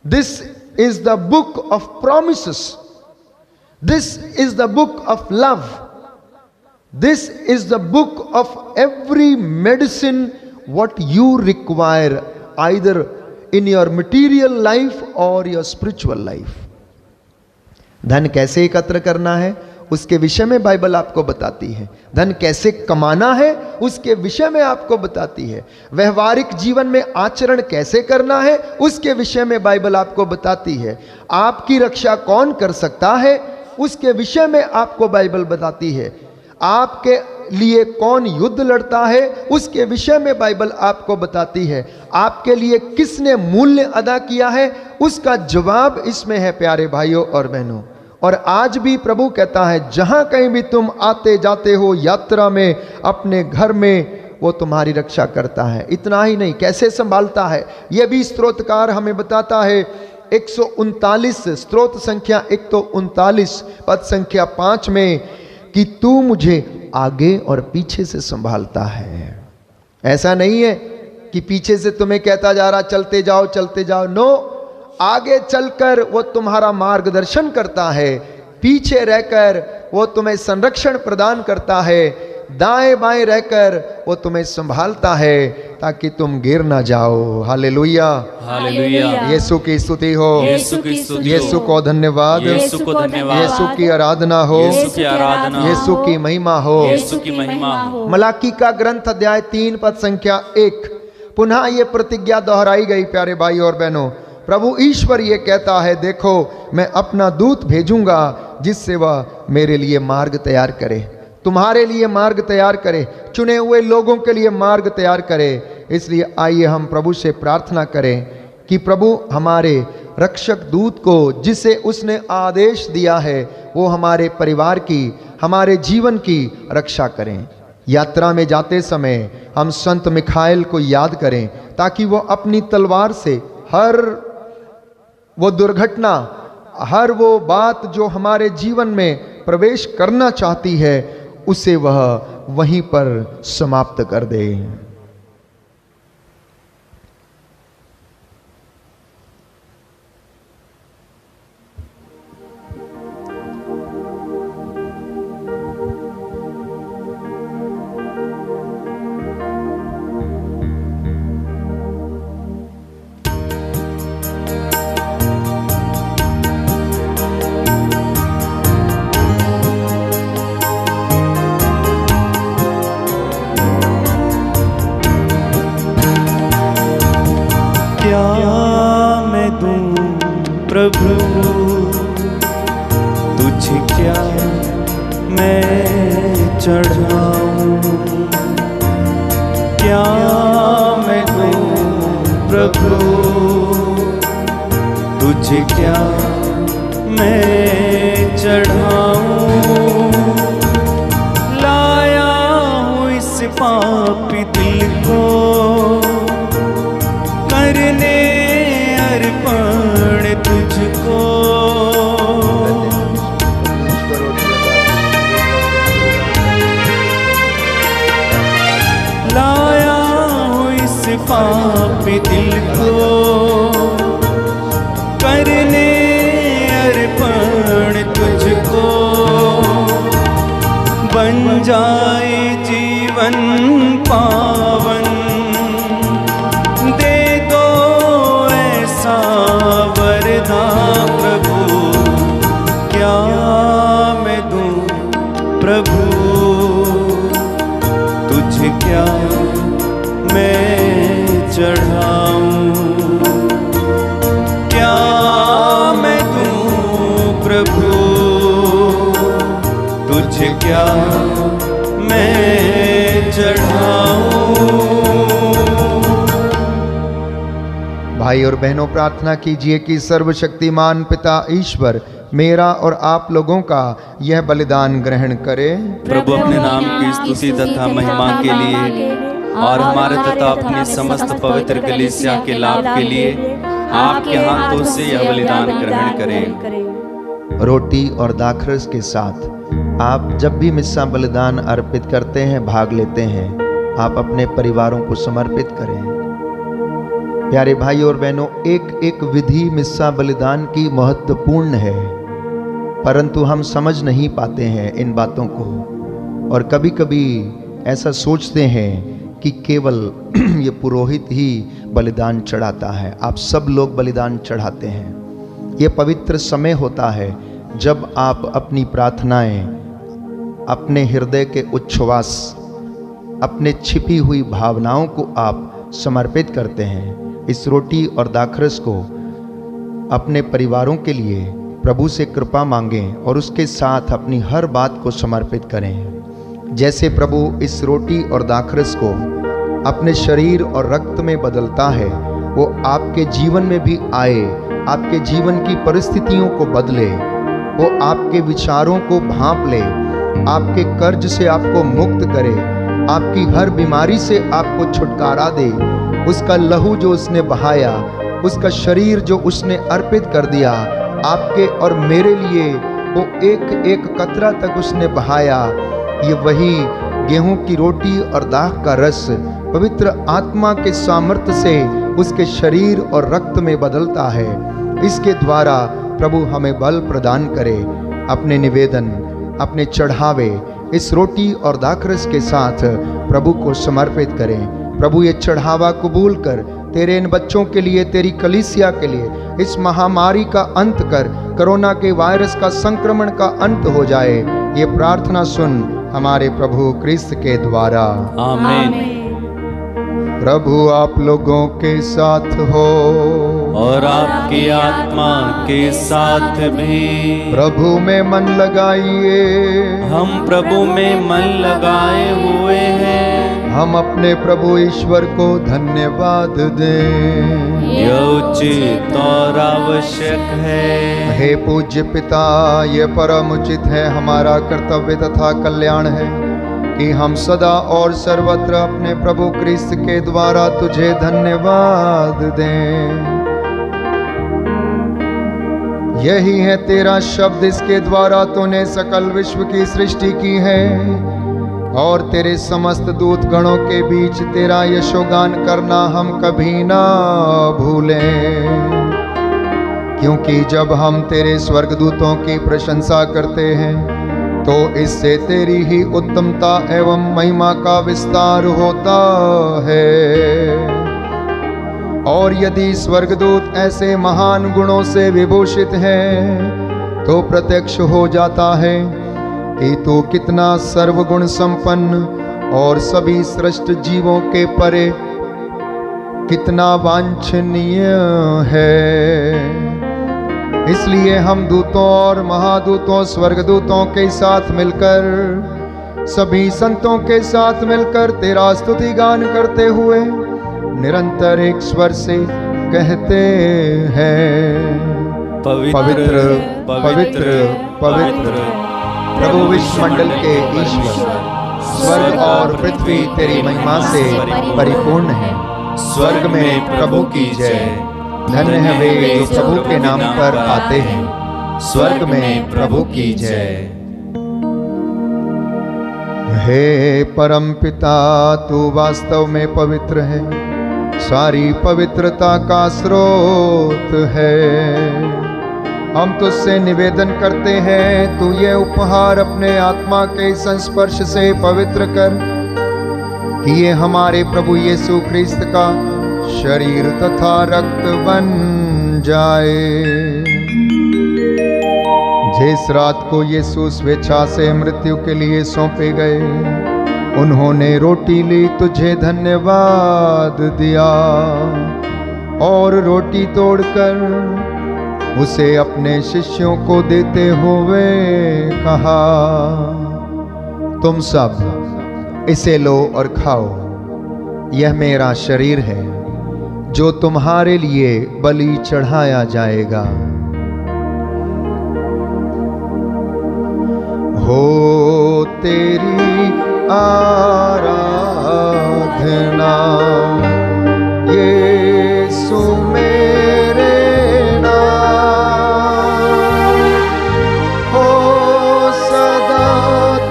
This is the book of promises, this is the book of love, this is the book of every medicine what you require either in your material life or your spiritual life. धन कैसे एकत्र करना है उसके विषय में Bible आपको बताती है। धन कैसे कमाना है उसके विषय में आपको बताती है। व्यवहारिक जीवन में आचरण कैसे करना है उसके विषय में बाइबल आपको बताती है। आपकी रक्षा कौन कर सकता है उसके विषय में आपको बाइबल बताती है। आपके लिए कौन युद्ध लड़ता है उसके विषय में बाइबल आपको बताती है। आपके लिए किसने मूल्य अदा किया है उसका जवाब इसमें है प्यारे भाइयों और बहनों। और आज भी प्रभु कहता है जहां कहीं भी तुम आते जाते हो यात्रा में, अपने घर में, वो तुम्हारी रक्षा करता है। इतना ही नहीं, कैसे संभालता है यह भी स्तोत्रकार हमें बताता है। 139 स्तोत्र संख्या 139 पद संख्या 5 में कि तू मुझे आगे और पीछे से संभालता है। ऐसा नहीं है कि पीछे से तुम्हें कहता जा रहा चलते जाओ चलते जाओ, नो, आगे चलकर वो तुम्हारा मार्गदर्शन करता है, पीछे रहकर वो तुम्हें संरक्षण प्रदान करता है, दाएं बाएं रहकर वो तुम्हें संभालता है ताकि तुम गिर ना जाओ। Hallelujah, hallelujah. यीशु की स्तुति हो, यीशु की स्तुति हो, यीशु को धन्यवाद, यीशु को धन्यवाद, यीशु की आराधना हो, यीशु की आराधना हो, यीशु की महिमा हो, यीशु की महिमा हो। मलाकी का ग्रंथ अध्याय 3 पद संख्या 1 पुनः ये प्रतिज्ञा दोहराई गई प्यारे भाई और बहनों। प्रभु ईश्वर ये कहता है, देखो मैं अपना दूत भेजूंगा जिससे वह मेरे लिए मार्ग तैयार करे, तुम्हारे लिए मार्ग तैयार करे, चुने हुए लोगों के लिए मार्ग तैयार करे। इसलिए आइए हम प्रभु से प्रार्थना करें कि प्रभु हमारे रक्षक दूत को जिसे उसने आदेश दिया है वो हमारे परिवार की, हमारे जीवन की रक्षा करें। यात्रा में जाते समय हम संत मिखाइल को याद करें ताकि वो अपनी तलवार से हर वो दुर्घटना, हर वो बात जो हमारे जीवन में प्रवेश करना चाहती है उसे वह वहीं पर समाप्त कर दे। प्रभु तुझे क्या मैं चढ़ाऊं, क्या मैं दूं प्रभु तुझे क्या मैं चढ़ाऊं। लाया हूँ इस पापी दिल को करने अर्पण तुझको। लाया हूँ इस पापी दिल को करने अर्पण तुझको। बन जाए जीवन पावन, दे दो ऐसा वरदान प्रभु। क्या मैं दूं प्रभु तुझे क्या मैं चढ़ाऊं, क्या मैं दूं प्रभु तुझे क्या मैं चढ़ाऊं। भाई और बहनों, प्रार्थना कीजिए कि सर्वशक्तिमान पिता ईश्वर मेरा और आप लोगों का यह बलिदान ग्रहण करे। प्रभु अपने नाम की स्तुति तथा महिमा के लिए और हमारे तथा अपने समस्त पवित्र कलीसिया के लाभ के लिए आपके हाथों से यह बलिदान ग्रहण करें। रोटी और दाखरस के साथ आप जब भी मिस्सा बलिदान अर्पित करते हैं, भाग लेते हैं, आप अपने परिवारों को समर्पित करें। प्यारे भाई और बहनों, एक एक विधि मिस्सा बलिदान की महत्वपूर्ण है, परंतु हम समझ नहीं पाते हैं इन बातों को और कभी कभी ऐसा सोचते हैं कि केवल ये पुरोहित ही बलिदान चढ़ाता है। आप सब लोग बलिदान चढ़ाते हैं। ये पवित्र समय होता है जब आप अपनी प्रार्थनाएं, अपने हृदय के उच्छ्वास, अपने छिपी हुई भावनाओं को आप समर्पित करते हैं, इस रोटी और दाखरस को अपने परिवारों के लिए प्रभु से कृपा मांगें और उसके साथ अपनी हर बात को समर्पित करें। जैसे प्रभु इस रोटी और दाखरस को अपने शरीर और रक्त में बदलता है, वो आपके जीवन में भी आए, आपके जीवन की परिस्थितियों को बदले, वो आपके विचारों को भांप ले, आपके कर्ज से आपको मुक्त करे, आपकी हर बीमारी से आपको छुटकारा दे। उसका लहू जो उसने बहाया, उसका शरीर जो उसने अर्पित कर दिया, आपके और मेरे लिए वो एक एक कतरा तक उसने बहाया। ये वही गेहूं की रोटी और दाख का रस पवित्र आत्मा के सामर्थ्य से उसके शरीर और रक्त में बदलता है। इसके द्वारा प्रभु हमें बल प्रदान करे। अपने निवेदन, अपने चढ़ावे इस रोटी और दाखरस के साथ प्रभु को समर्पित करें। प्रभु ये चढ़ावा कबूल कर तेरे इन बच्चों के लिए, तेरी कलीसिया के लिए इस महामारी का अंत कर, कोरोना के वायरस का संक्रमण का अंत हो जाए। ये प्रार्थना सुन हमारे प्रभु क्रिस्त के द्वारा। आमीन। प्रभु आप लोगों के साथ हो और आपकी आत्मा के साथ भी। प्रभु में मन लगाइए, हम प्रभु में मन लगाए हुए हैं। हम अपने प्रभु ईश्वर को धन्यवाद दें। यह उचित और आवश्यक है। हे पूज्य पिता, ये परम उचित है, हमारा कर्तव्य तथा कल्याण है कि हम सदा और सर्वत्र अपने प्रभु क्रिस्त के द्वारा तुझे धन्यवाद दें। यही है तेरा शब्द, इसके द्वारा तूने सकल विश्व की सृष्टि की है और तेरे समस्त दूत गणों के बीच तेरा यशोगान करना हम कभी ना भूलें। क्योंकि जब हम तेरे स्वर्गदूतों की प्रशंसा करते हैं तो इससे तेरी ही उत्तमता एवं महिमा का विस्तार होता है। और यदि स्वर्गदूत ऐसे महान गुणों से विभूषित हैं तो प्रत्यक्ष हो जाता है कि तू कितना सर्वगुण संपन्न और सभी सृष्ट जीवों के परे कितना वांछनीय है। इसलिए हम दूतों और महादूतों, स्वर्गदूतों के साथ मिलकर, सभी संतों के साथ मिलकर तेरा स्तुति गान करते हुए निरंतर एक स्वर से कहते हैं, पवित्र पवित्र पवित्र, पवित्र प्रभु विश्वमंडल के ईश्वर, स्वर्ग और पृथ्वी तेरी महिमा से परिपूर्ण है। स्वर्ग में प्रभु की जय। धन्य है वे जो प्रभु के नाम पर आते हैं। स्वर्ग में प्रभु की जय। हे परम पिता, तू वास्तव में पवित्र है, सारी पवित्रता का स्रोत है। हम तुझसे निवेदन करते हैं, तू ये उपहार अपने आत्मा के संस्पर्श से पवित्र कर कि ये हमारे प्रभु यीशु क्रिस्त का शरीर तथा रक्त बन जाए। जिस रात को यीशु स्वेच्छा से मृत्यु के लिए सौंपे गए, उन्होंने रोटी ली, तुझे धन्यवाद दिया और रोटी तोड़कर उसे अपने शिष्यों को देते हुए कहा, तुम सब इसे लो और खाओ, यह मेरा शरीर है जो तुम्हारे लिए बलि चढ़ाया जाएगा। हो तेरी आराधना यीशु मेरे नाम, हो सदा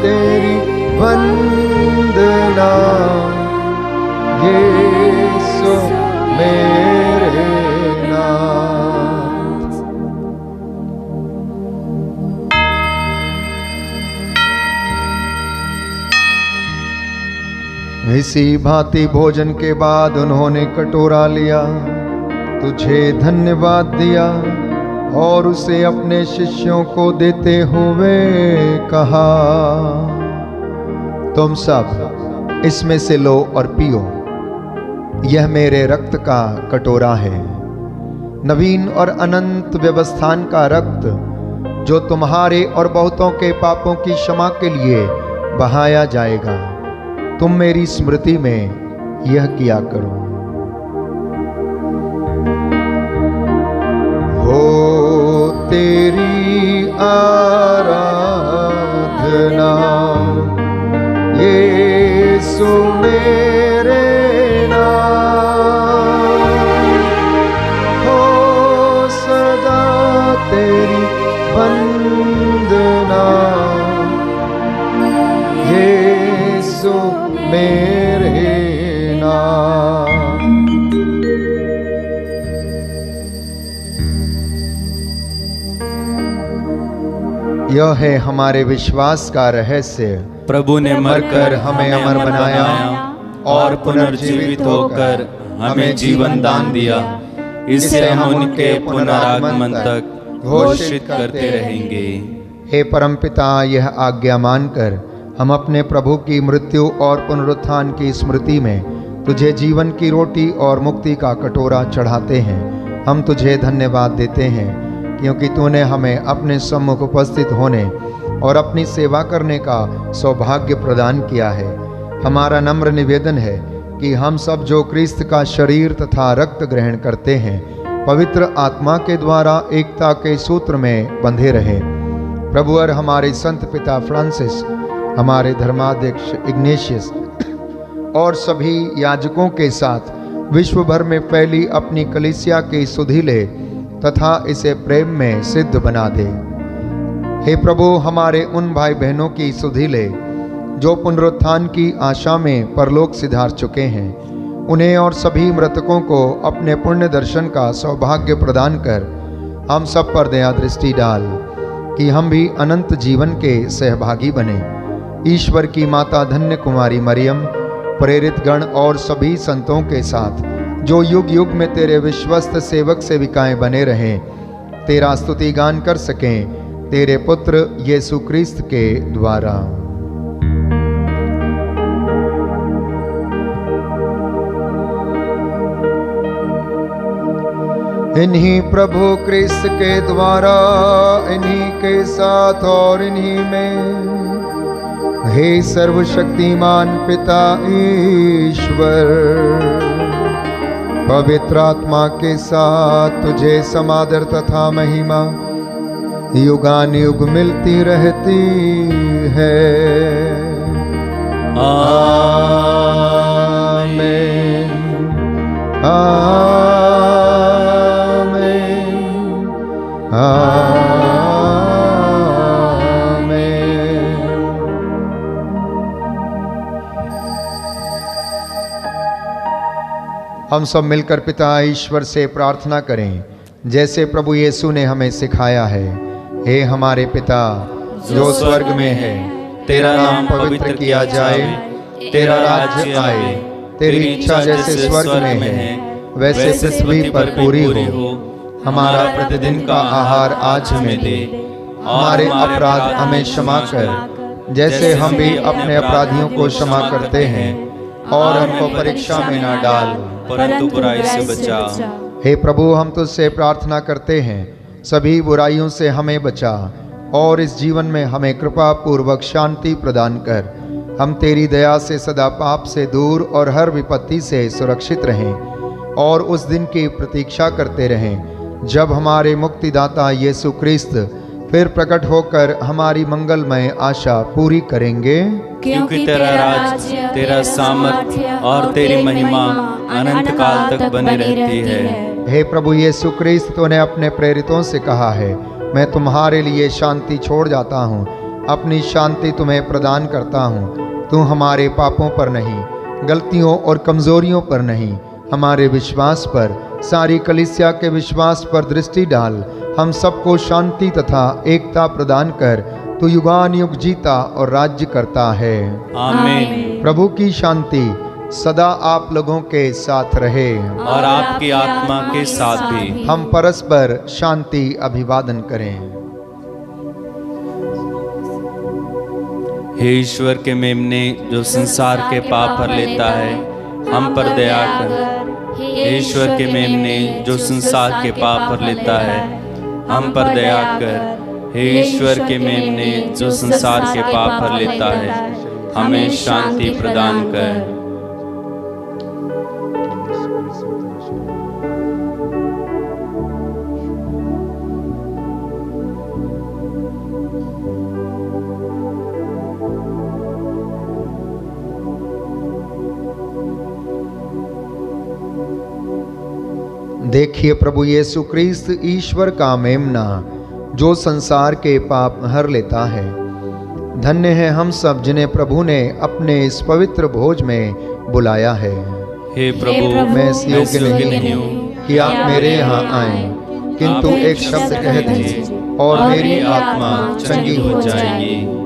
तेरी वंदना यीशु मेरे नाम। इसी भांति भोजन के बाद उन्होंने कटोरा लिया, तुझे धन्यवाद दिया और उसे अपने शिष्यों को देते हुए कहा, तुम सब इसमें से लो और पियो, यह मेरे रक्त का कटोरा है, नवीन और अनंत व्यवस्थान का रक्त, जो तुम्हारे और बहुतों के पापों की क्षमा के लिए बहाया जाएगा। तुम मेरी स्मृति में यह किया करो। हो तेरी आराधना यीशु मेरे तेरी वंदना यीशु मेरे नाम। यह है हमारे विश्वास का रहस्य, प्रभु ने मरकर हमें अमर बनाया और पुनर्जीवित होकर हमें जीवन दान दिया। इससे हम उनके पुनरागमन तक घोषित करते रहेंगे। हे परमपिता, यह आज्ञा मानकर हम अपने प्रभु की मृत्यु और पुनरुत्थान की स्मृति में तुझे जीवन की रोटी और मुक्ति का कटोरा चढ़ाते हैं। हम तुझे धन्यवाद देते हैं क्योंकि तूने हमें अपने सम्मुख उपस्थित होने और अपनी सेवा करने का सौभाग्य प्रदान किया है। हमारा नम्र निवेदन है कि हम सब जो क्रिस्त का शरीर तथा रक्त ग्रहण करते हैं, पवित्र आत्मा के द्वारा एकता के सूत्र में बंधे रहे। प्रभु और हमारे संत पिता फ्रांसिस, हमारे धर्माध्यक्ष इग्नेशियस और सभी याजकों के साथ विश्व भर में फैली अपनी कलीसिया की सुधि ले तथा इसे प्रेम में सिद्ध बना दे। हे प्रभु, हमारे उन भाई बहनों की सुधि ले जो पुनरुत्थान की आशा में परलोक सिधार चुके हैं, उन्हें और सभी मृतकों को अपने पुण्य दर्शन का सौभाग्य प्रदान कर हम सब पर दया दृष्टि डाल कि हम भी अनंत जीवन के सहभागी बने। ईश्वर की माता धन्य कुमारी मरियम, प्रेरित गण और सभी संतों के साथ जो युग युग में तेरे विश्वस्त सेवक सेविकाएं बने रहें, तेरा स्तुति गान कर सकें तेरे पुत्र यीशु क्रिस्त के द्वारा। इन्हीं प्रभु क्रिस्त के द्वारा, इन्हीं के साथ और इन्हीं में, हे सर्वशक्तिमान पिता ईश्वर, पवित्र आत्मा के साथ तुझे समादर तथा महिमा युगानुयुग मिलती रहती है। आमीन। हम सब मिलकर पिता ईश्वर से प्रार्थना करें जैसे प्रभु यीशु ने हमें सिखाया है। हे हमारे पिता जो स्वर्ग में है, तेरा नाम पवित्र किया जाए, तेरा राज्य आए, तेरी इच्छा जैसे स्वर्ग में है वैसे पृथ्वी पर पूरी हो। हमारा प्रतिदिन का आहार आज हमें दे, हमारे अपराध हमें क्षमा कर जैसे हम भी अपने अपराधियों को क्षमा करते हैं, और हमको परीक्षा में न डाल परंतु बुराई से बचा। हे प्रभु, हम तुझसे प्रार्थना करते हैं सभी बुराइयों से हमें बचा और इस जीवन में हमें कृपा पूर्वक शांति प्रदान कर। हम तेरी दया से सदा पाप से दूर और हर विपत्ति से सुरक्षित रहें और उस दिन की प्रतीक्षा करते रहें जब हमारे मुक्तिदाता यीशु क्रिस्त फिर प्रकट होकर हमारी मंगलमय आशा पूरी करेंगे। क्योंकि तेरा राज्य, तेरा सामर्थ्य और तेरी महिमा अनंत काल तक बनी रहती है। हे प्रभु यीशु क्रिस्त, तूने अपने प्रेरितों से कहा है, मैं तुम्हारे लिए शांति छोड़ जाता हूँ, अपनी शांति तुम्हें प्रदान करता हूँ। तू हमारे पापों पर नहीं, गलतियों और कमजोरियों पर नहीं, हमारे विश्वास पर, सारी कलीसिया के विश्वास पर दृष्टि डाल। हम सबको शांति तथा एकता प्रदान कर तू युगान युग जीता और राज्य करता है। आमीन। प्रभु की शांति सदा आप लोगों के साथ रहे। और आपकी आत्मा के साथ भी। हम परस्पर शांति अभिवादन करें। हे ईश्वर के मेमने जो संसार के पाप भर लेता है, हम पर दया कर। हे ईश्वर के मेमने जो संसार के पाप भर लेता है, हम पर दया कर। हे ईश्वर के मेमने जो संसार के पाप भर लेता है, हमें शांति प्रदान कर। देखिए प्रभु यीशु क्रिस्त ईश्वर का मेमना जो संसार के पाप हर लेता है। धन्य है हम सब जिन्हें प्रभु ने अपने इस पवित्र भोज में बुलाया है। हे प्रभु, मैं इस योग्य नहीं हूँ कि आप मेरे यहाँ आएं, किंतु एक शब्द कह दें और मेरी आत्मा चंगी हो जाएगी।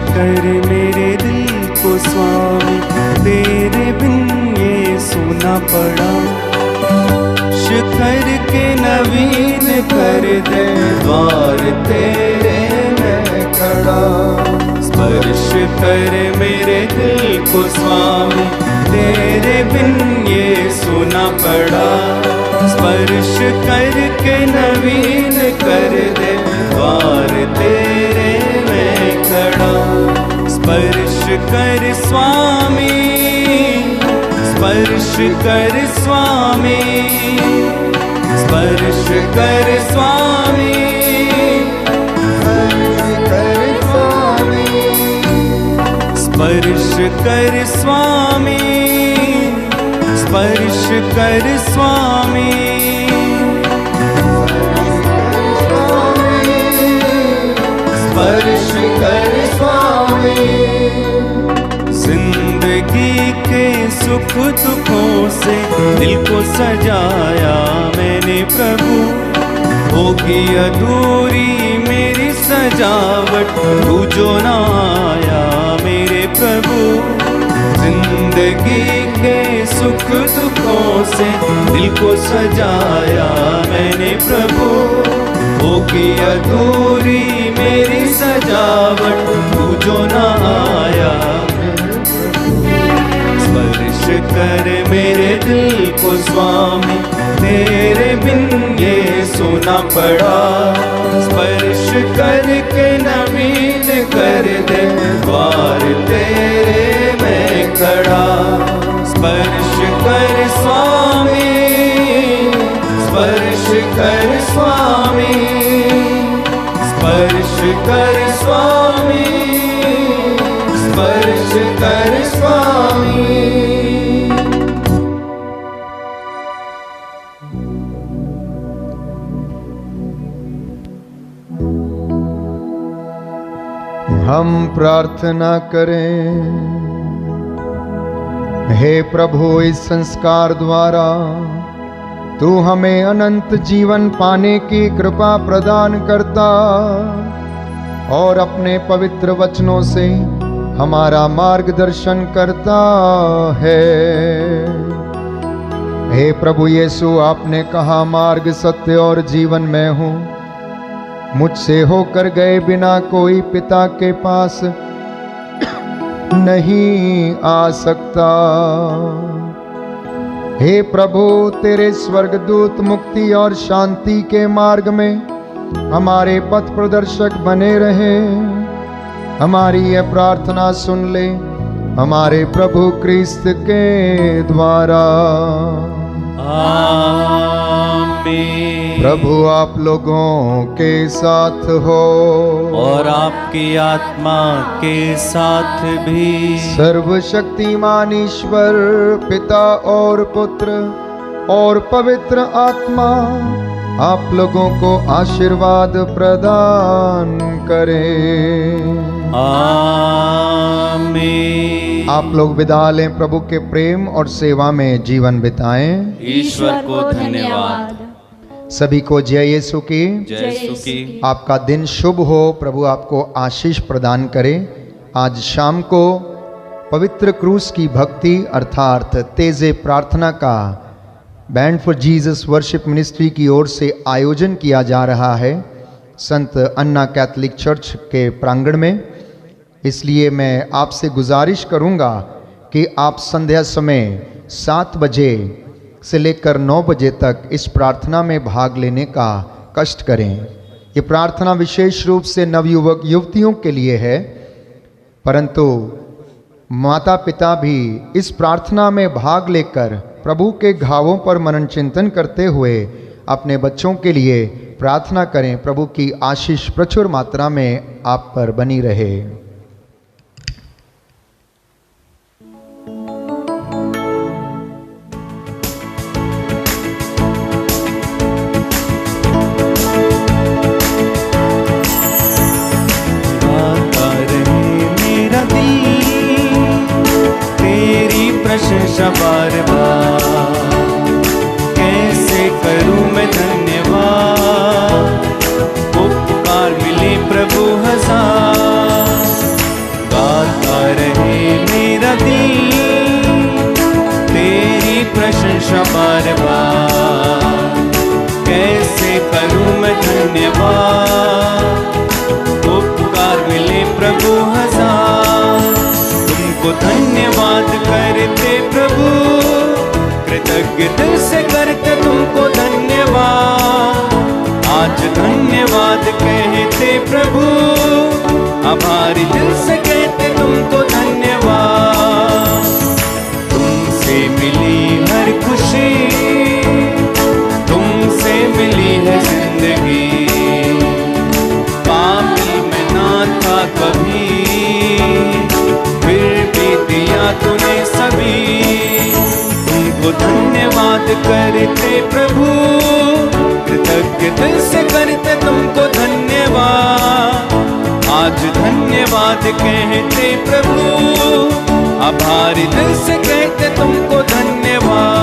कर मेरे दिल को स्वामी, तेरे बिन ये सोना पड़ा। शिखर के नवीन कर दे द्वार तेरे में खड़ा। स्पर्श कर मेरे दिल को स्वामी, तेरे बिन ये सोना पड़ा। स्पर्श करके नवीन कर दे द्वार तेरे में खड़ा। स्पर्श कर स्वामी, स्पर्श कर स्वामी, स्पर्श कर स्वामी, स्पर्श कर स्वामी, स्पर्श कर स्वामी, स्पर्श कर स्वामी। जिंदगी के सुख दुखों से दिल को सजाया मैंने प्रभु। होगी अधूरी मेरी सजावट तू जो न आया मेरे प्रभु। जिंदगी के सुख दुखों से दिल को सजाया मैंने प्रभु। होगी अधूरी मेरी सजावट तू जो न आया। स्पर्श कर मेरे दिल को स्वामी, तेरे बिन ये सोना पड़ा। स्पर्श करके नवीन कर दे द्वार तेरे में खड़ा। स्पर्श कर स्वामी, स्पर्श कर स्वामी, कर स्वामी, स्पर्श कर स्वामी। हम प्रार्थना करें। हे प्रभु, इस संस्कार द्वारा तू हमें अनंत जीवन पाने की कृपा प्रदान करता और अपने पवित्र वचनों से हमारा मार्गदर्शन करता है। हे प्रभु यीशु, आपने कहा, मार्ग, सत्य और जीवन मैं हूँ, मुझसे होकर गए बिना कोई पिता के पास नहीं आ सकता। हे प्रभु, तेरे स्वर्गदूत मुक्ति और शांति के मार्ग में हमारे पथ प्रदर्शक बने रहे। हमारी यह प्रार्थना सुन ले हमारे प्रभु क्रिस्त के द्वारा। आमीन। प्रभु आप लोगों के साथ हो और आपकी आत्मा के साथ भी। सर्वशक्तिमान ईश्वर पिता और पुत्र और पवित्र आत्मा आप लोगों को आशीर्वाद प्रदान करें। आमीन। आप लोग विदा लें, प्रभु के प्रेम और सेवा में जीवन बिताएं। ईश्वर को धन्यवाद। सभी को जय यीशु की। जय यीशु की। आपका दिन शुभ हो, प्रभु आपको आशीष प्रदान करे। आज शाम को पवित्र क्रूस की भक्ति अर्थात तेजे प्रार्थना का band for Jesus worship ministry की ओर से आयोजन किया जा रहा है संत अन्ना कैथोलिक चर्च के प्रांगण में। इसलिए मैं आपसे गुजारिश करूंगा कि आप संध्या समय 7 बजे से लेकर 9 बजे तक इस प्रार्थना में भाग लेने का कष्ट करें। ये प्रार्थना विशेष रूप से नवयुवक युवतियों के लिए है, परंतु माता पिता भी इस प्रार्थना में भाग लेकर प्रभु के घावों पर मनन चिंतन करते हुए अपने बच्चों के लिए प्रार्थना करें। प्रभु की आशीष प्रचुर मात्रा में आप पर बनी रहे। प्रशंसा बार बार कैसे करूं मैं धन्यवाद। उपकार मिले प्रभु हजार, गाता रहे मेरा दिल तेरी प्रशंसा बार बार। कैसे करूं मैं धन्यवाद। उपकार मिले प्रभु हजार, तुमको धन्यवाद करते प्रभु, कृतज्ञ दिल से करते तुमको धन्यवाद। आज धन्यवाद कहते प्रभु, आभारी दिल से कहते तुमको धन्यवाद। तुमसे मिली हर खुशी, तुमसे मिली है जिंदगी। पापी मैं ना था कभी, दिया तूने सभी। तुमको धन्यवाद करते प्रभु, कृतज्ञ दिल से करते तुमको धन्यवाद। आज धन्यवाद कहते प्रभु, आभारी दिल से कहते तुमको धन्यवाद।